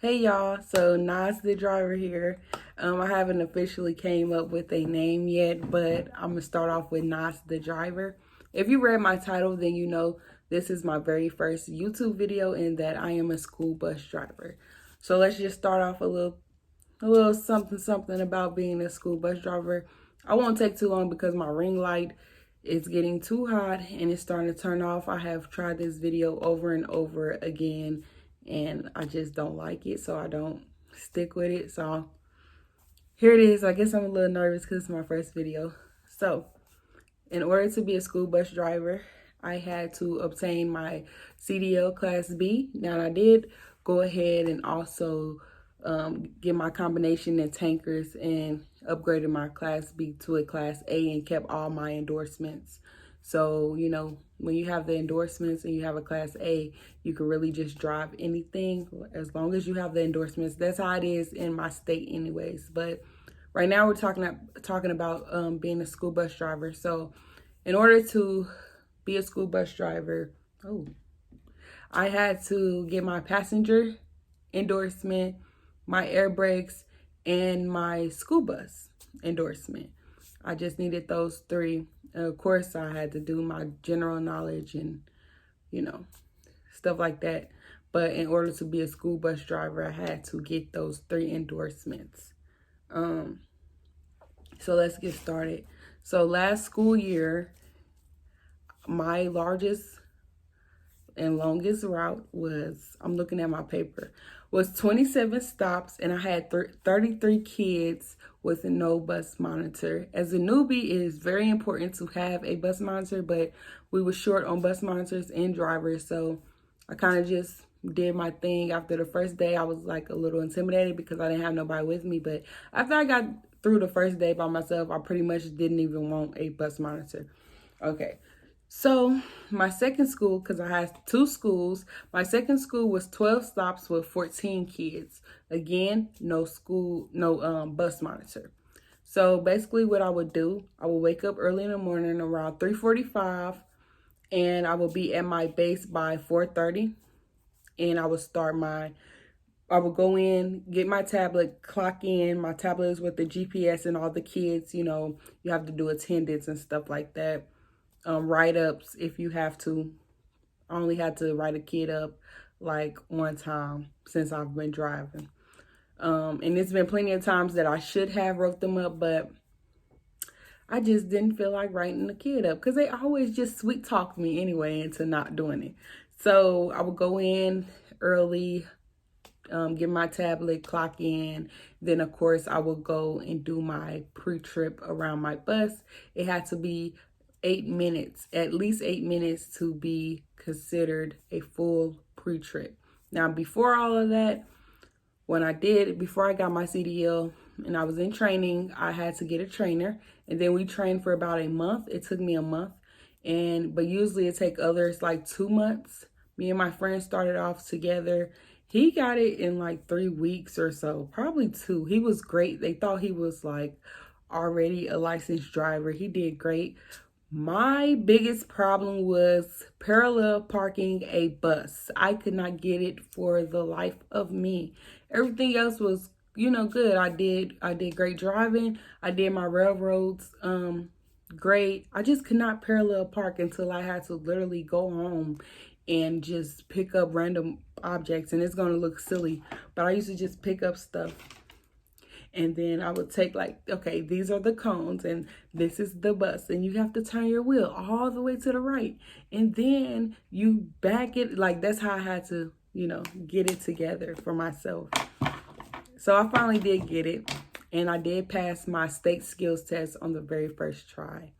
Hey y'all, so Nas the driver here. I haven't officially came up with a name yet, but I'm gonna start off with Nas the driver. If you read my title, then you know this is my very first YouTube video and that I am a school bus driver. So let's just start off a little something about being a school bus driver. I won't take too long because my ring light is getting too hot and it's starting to turn off. I have tried this video over and over again and I just don't like it, so I don't stick with it. So here it is. I guess I'm a little nervous because it's my first video. So in order to be a school bus driver, I had to obtain my CDL Class B. Now, I did go ahead and also get my combination in tankers and upgraded my Class B to a Class A and kept all my endorsements. So, you know, when you have the endorsements and you have a Class A, you can really just drive anything as long as you have the endorsements. That's how it is in my state anyways. But right now we're talking about being a school bus driver. So in order to be a school bus driver, I had to get my passenger endorsement, my air brakes, and my school bus endorsement. I just needed those three. Of course, I had to do my general knowledge and, you know, stuff like that. But in order to be a school bus driver, I had to get those three endorsements. So let's get started. So last school year, my largest and longest route was, I'm looking at my paper, was 27 stops, and I had 33 kids with no bus monitor. As a newbie, it is very important to have a bus monitor, but we were short on bus monitors and drivers, so I kind of just did my thing. After the first day, I was like a little intimidated because I didn't have nobody with me, but after I got through the first day by myself, I pretty much didn't even want a bus monitor. Okay. So my second school, because I had two schools, my second school was 12 stops with 14 kids. Again, no bus monitor. So basically what I would do, I would wake up early in the morning around 3:45 and I would be at my base by 4:30, and I would go in, get my tablet, clock in. My tablet is with the GPS and all the kids, you know, you have to do attendance and stuff like that. Write-ups if you have to. I only had to write a kid up like one time since I've been driving. And it's been plenty of times that I should have wrote them up, but I just didn't feel like writing the kid up because they always just sweet talk me anyway into not doing it. So I would go in early, get my tablet, clock in. Then, of course, I would go and do my pre-trip around my bus. It had to be 8 minutes, at least 8 minutes to be considered a full pre-trip. Now, before all of that, before I got my CDL and I was in training, I had to get a trainer. And then we trained for about a month. It took me a month. But usually it takes others like 2 months. Me and my friend started off together. He got it in like 3 weeks or so, probably two. He was great. They thought he was like already a licensed driver. He did great. My biggest problem was parallel parking a bus. I could not get it for the life of me. Everything else was, you know, good. I did great driving. I did my railroads great. I just could not parallel park until I had to literally go home and just pick up random objects, and it's going to look silly, but I used to just pick up stuff. And then I would take like, okay, these are the cones and this is the bus. And you have to turn your wheel all the way to the right. And then you back it. Like, that's how I had to, you know, get it together for myself. So I finally did get it. And I did pass my state skills test on the very first try.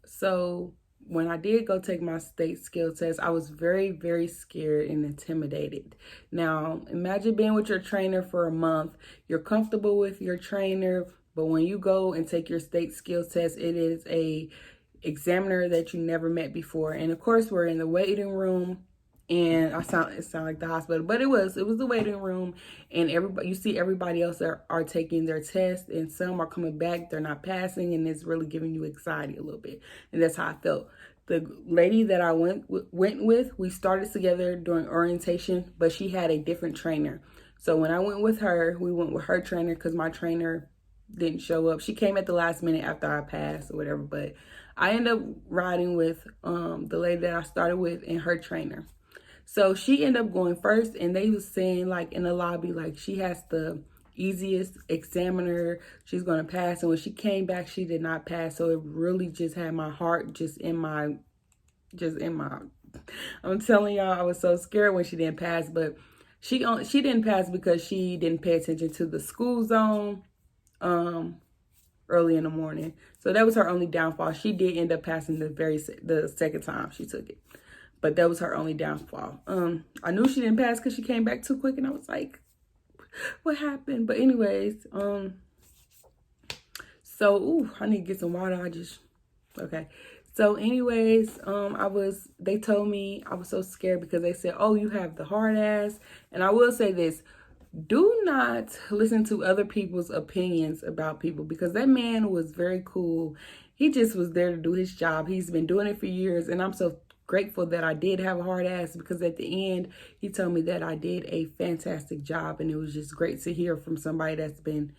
So when I did go take my state skill test, I was very, very scared and intimidated. Now, imagine being with your trainer for a month. You're comfortable with your trainer, but when you go and take your state skills test, it is a examiner that you never met before. And of course, we're in the waiting room. And it sound like the hospital, but it was the waiting room, and you see everybody else are taking their test, and some are coming back, they're not passing, and it's really giving you anxiety a little bit. And that's how I felt. The lady that I went with, we started together during orientation, but she had a different trainer. So when I went with her, we went with her trainer because my trainer didn't show up. She came at the last minute after I passed or whatever, but I ended up riding with the lady that I started with and her trainer. So she ended up going first, and they was saying like in the lobby, like she has the easiest examiner, she's gonna pass. And when she came back, she did not pass. So it really just had my heart just in my I'm telling y'all, I was so scared when she didn't pass. But she didn't pass because she didn't pay attention to the school zone early in the morning. So that was her only downfall. She did end up passing the second time she took it, but that was her only downfall. I knew she didn't pass because she came back too quick, and I was like, what happened? But anyways, so I need to get some water. Okay. So anyways, they told me, I was so scared because they said, oh, you have the hard ass. And I will say this, do not listen to other people's opinions about people, because that man was very cool. He just was there to do his job. He's been doing it for years, and I'm so grateful that I did have a hard ass, because at the end he told me that I did a fantastic job, and it was just great to hear from somebody that's been,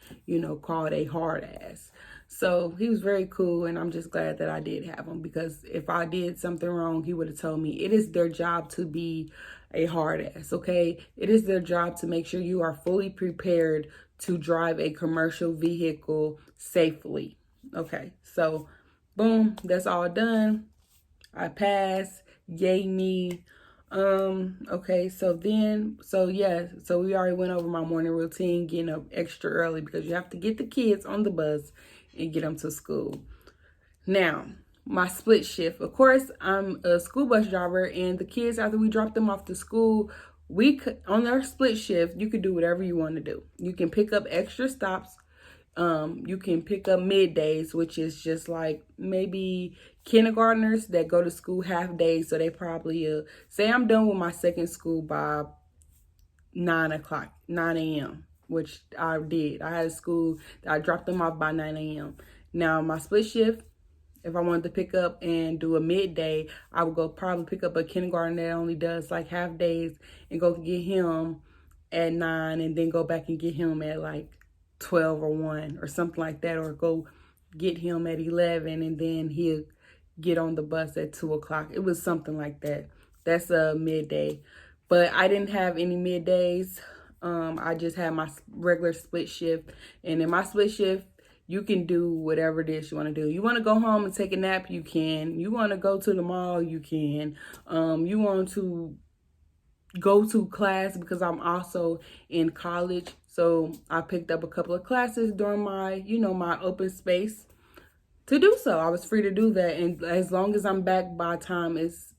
called a hard ass. So he was very cool, and I'm just glad that I did have him, because if I did something wrong, he would have told me. It is their job to be a hard ass, okay? It is their job to make sure you are fully prepared to drive a commercial vehicle safely. Okay, so boom, that's all done. I passed. Yay me. Okay, so we already went over my morning routine, getting up extra early because you have to get the kids on the bus and get them to school. Now, my split shift. Of course, I'm a school bus driver, and the kids, after we drop them off to school, on their split shift, you could do whatever you want to do. You can pick up extra stops. You can pick up middays, which is just like maybe kindergartners that go to school half days. So they probably say I'm done with my second school by 9 a.m., which I did. I had a school that I dropped them off by 9 a.m. Now my split shift, if I wanted to pick up and do a midday, I would go probably pick up a kindergarten that only does like half days and go get him at 9, and then go back and get him at like 12 or 1 or something like that, or go get him at 11, and then he'll get on the bus at 2 o'clock. It was something like that. That's a midday. But I didn't have any middays. I just had my regular split shift. And in my split shift, you can do whatever it is you want to do. You want to go home and take a nap, you can. You want to go to the mall, you can. You want to go to class, because I'm also in college. So I picked up a couple of classes during my, my open space to do so. I was free to do that. And as long as I'm back by the time it's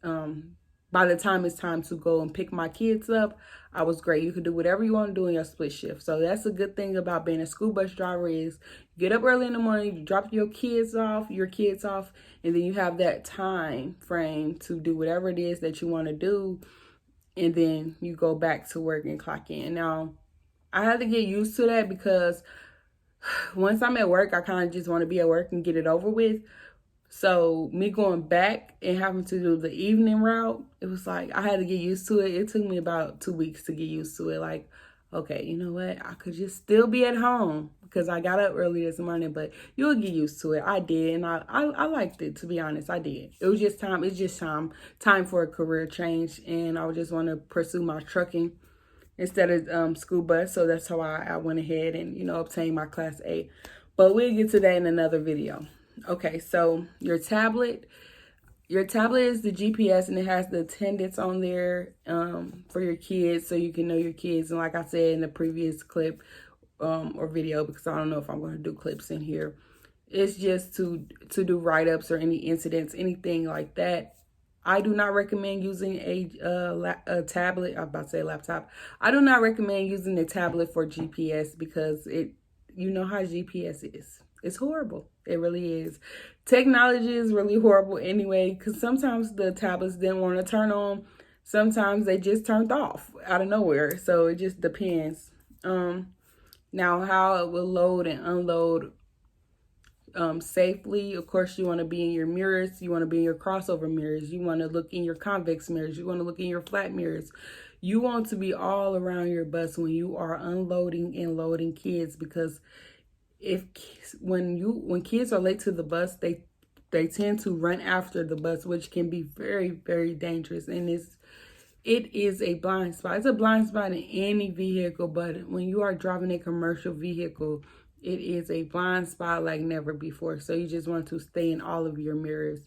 time to go and pick my kids up, I was great. You can do whatever you want to do in your split shift. So that's a good thing about being a school bus driver, is you get up early in the morning, you drop your kids off, and then you have that time frame to do whatever it is that you want to do. And then you go back to work and clock in. Now, I had to get used to that, because once I'm at work, I kind of just want to be at work and get it over with. So me going back and having to do the evening route, it was like I had to get used to it. It took me about 2 weeks to get used to it. Like, okay, you know what? I could just still be at home because I got up early this morning, but you'll get used to it. I did, and I liked it, to be honest. I did. It was just time. It's just time for a career change, and I would just want to pursue my trucking instead of school bus. So that's how I went ahead and, obtained my Class A. But we'll get to that in another video. Okay, so your tablet is the GPS, and it has the attendance on there for your kids, so you can know your kids. And like I said in the previous clip or video, because I don't know if I'm going to do clips in here, it's just to do write-ups or any incidents, anything like that. I do not recommend using a tablet. I'm about to say laptop. I do not recommend using a tablet for GPS, because you know how GPS is. It's horrible. It really is. Technology is really horrible anyway, because sometimes the tablets didn't want to turn on. Sometimes they just turned off out of nowhere. So it just depends. Now, how it will load and unload safely. Of course, you want to be in your mirrors. You want to be in your crossover mirrors. You want to look in your convex mirrors. You want to look in your flat mirrors. You want to be all around your bus when you are unloading and loading kids, because when kids are late to the bus, they tend to run after the bus, which can be very, very dangerous. And it is a blind spot. It's a blind spot in any vehicle, but when you are driving a commercial vehicle, it is a blind spot like never before. So you just want to stay in all of your mirrors.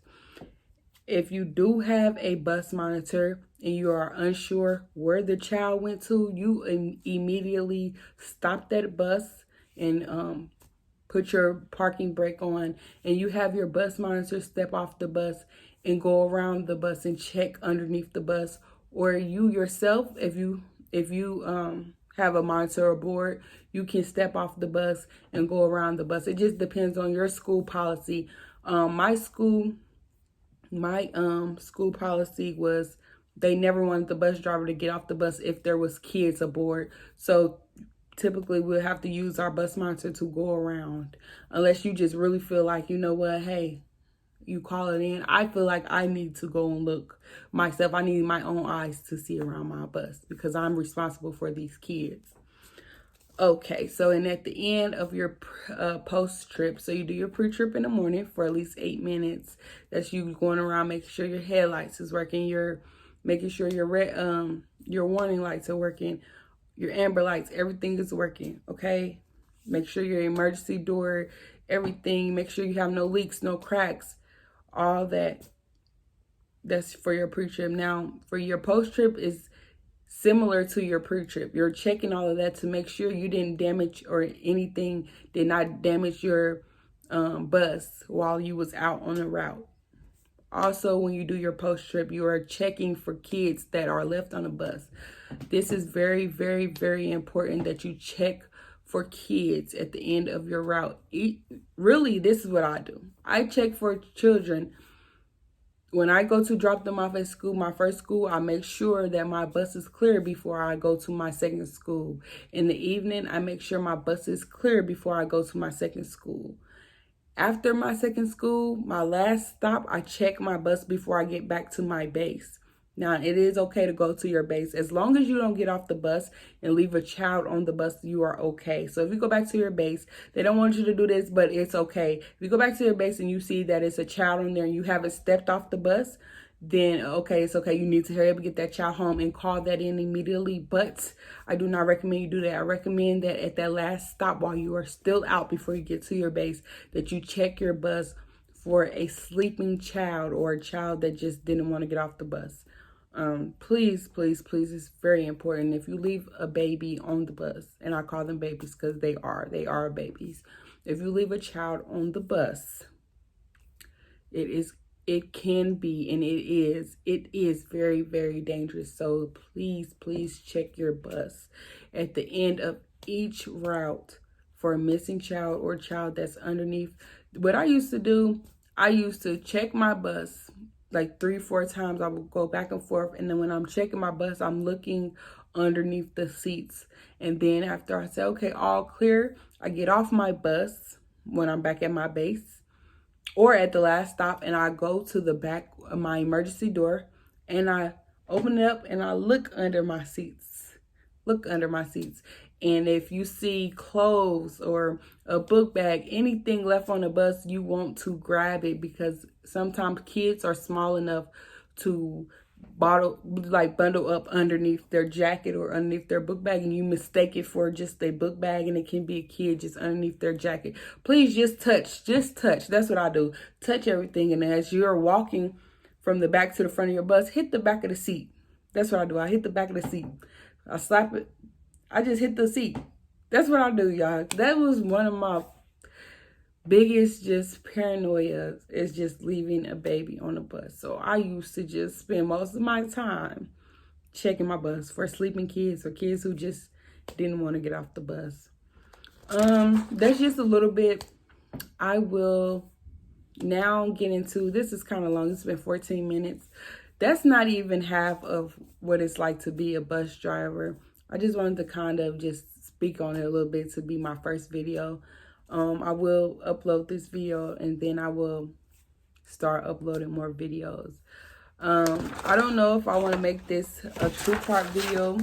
If you do have a bus monitor and you are unsure where the child went to, you immediately stop that bus and put your parking brake on, and you have your bus monitor step off the bus and go around the bus and check underneath the bus. Or you yourself, if you have a monitor or board, you can step off the bus and go around the bus. It just depends on your school policy. My school policy was they never wanted the bus driver to get off the bus if there was kids aboard. So typically we'll have to use our bus monitor to go around, unless you just really feel like, you know what, hey, you call it in. I feel like I need to go and look myself. I need my own eyes to see around my bus because I'm responsible for these kids. Okay, so and at the end of your post trip, so you do your pre-trip in the morning for at least 8 minutes. That's you going around making sure your headlights is working, making sure your warning lights are working, your amber lights, everything is working. Okay, make sure your emergency door, everything. Make sure you have no leaks, no cracks, all that. That's for your pre-trip. Now, for your post-trip is similar to your pre-trip. You're checking all of that to make sure you didn't damage or anything did not damage your bus while you was out on the route. Also, when you do your post-trip, you are checking for kids that are left on the bus. This is very, very, very important that you check for kids at the end of your route. Really, this is what I do. I check for children. When I go to drop them off at school, my first school, I make sure that my bus is clear before I go to my second school. In the evening, I make sure my bus is clear before I go to my second school. After my second school, my last stop, I check my bus before I get back to my base. Now, it is okay to go to your base. As long as you don't get off the bus and leave a child on the bus, you are okay. So if you go back to your base, they don't want you to do this, but it's okay. If you go back to your base and you see that it's a child on there and you haven't stepped off the bus, then okay, it's okay. You need to hurry up and get that child home and call that in immediately. But I do not recommend you do that. I recommend that at that last stop, while you are still out before you get to your base, that you check your bus for a sleeping child or a child that just didn't want to get off the bus. Please, please, please, it's very important. If you leave a baby on the bus, and I call them babies because they are babies. If you leave a child on the bus, it can be, and it is very, very dangerous. So please, please check your bus at the end of each route for a missing child or child that's underneath. What I used to do, I used to check my bus like 3-4 times. I would go back and forth, and then when I'm checking my bus, I'm looking underneath the seats. And then after I say, okay, all clear, I get off my bus when I'm back at my base or at the last stop, and I go to the back of my emergency door and I open it up and I look under my seats. And if you see clothes or a book bag, anything left on the bus, you want to grab it, because sometimes kids are small enough to bundle up underneath their jacket or underneath their book bag, and you mistake it for just a book bag, and it can be a kid just underneath their jacket. Please just touch. That's what I do. Touch everything, and as you're walking from the back to the front of your bus, hit the back of the seat. That's what I do. I hit the back of the seat. I slap it. I just hit the seat. That's what I do, y'all. That was one of my biggest just paranoia, is just leaving a baby on a bus. So I used to just spend most of my time checking my bus for sleeping kids or kids who just didn't want to get off the bus. That's just a little bit. I will now get into, this is kind of long. It's been 14 minutes. That's not even half of what it's like to be a bus driver. I just wanted to kind of just speak on it a little bit to be my first video. I will upload this video, and then I will start uploading more videos. I don't know if I want to make this a 2-part video.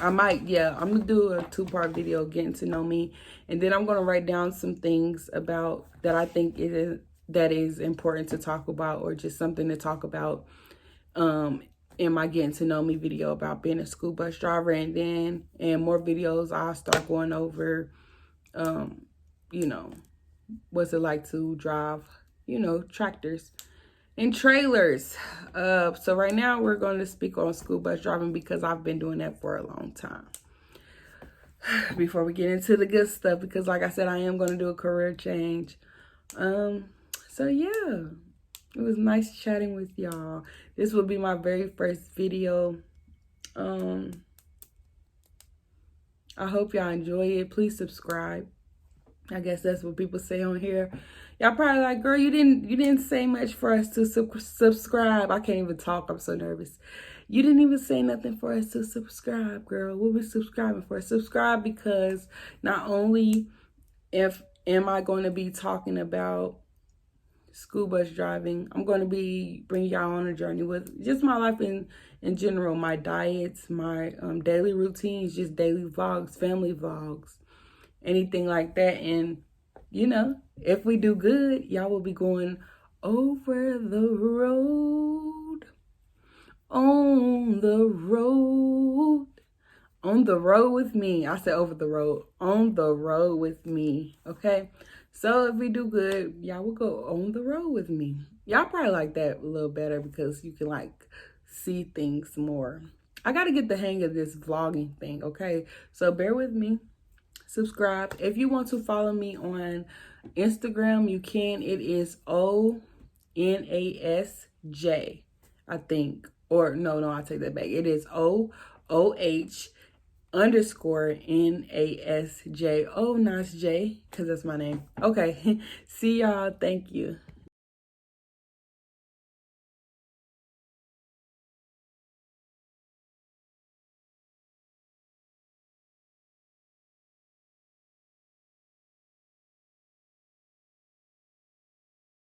I might, yeah, I'm gonna do a 2-part video, getting to know me, and then I'm gonna write down some things about that I think that is important to talk about, or just something to talk about in my getting to know me video about being a school bus driver. And then in more videos I'll start going over you know, what's it like to drive, you know, tractors and trailers. So right now we're going to speak on school bus driving because I've been doing that for a long time. Before we get into the good stuff, because like I said, I am going to do a career change. So yeah, it was nice chatting with y'all. This will be my very first video. I hope y'all enjoy it. Please subscribe. I guess that's what people say on here. Y'all probably like, girl, you didn't say much for us to subscribe. I can't even talk. I'm so nervous. You didn't even say nothing for us to subscribe, girl. What we subscribing for? Subscribe because not only am I going to be talking about school bus driving, I'm going to be bringing y'all on a journey with just my life in general, my diets, my daily routines, just daily vlogs, family vlogs, anything like that. And you know, if we do good, y'all will be going over the road, on the road with me. I said over the road, on the road with me. Okay, so if we do good, y'all will go on the road with me. Y'all probably like that a little better because you can like see things more. I got to get the hang of this vlogging thing. Okay, so bear with me. Subscribe. If you want to follow me on Instagram, you can. It is ONASJ, I think. Or no, I take that back. It is OOH_NASJ. Oh, nice J, because that's my name. Okay. See y'all. Thank you.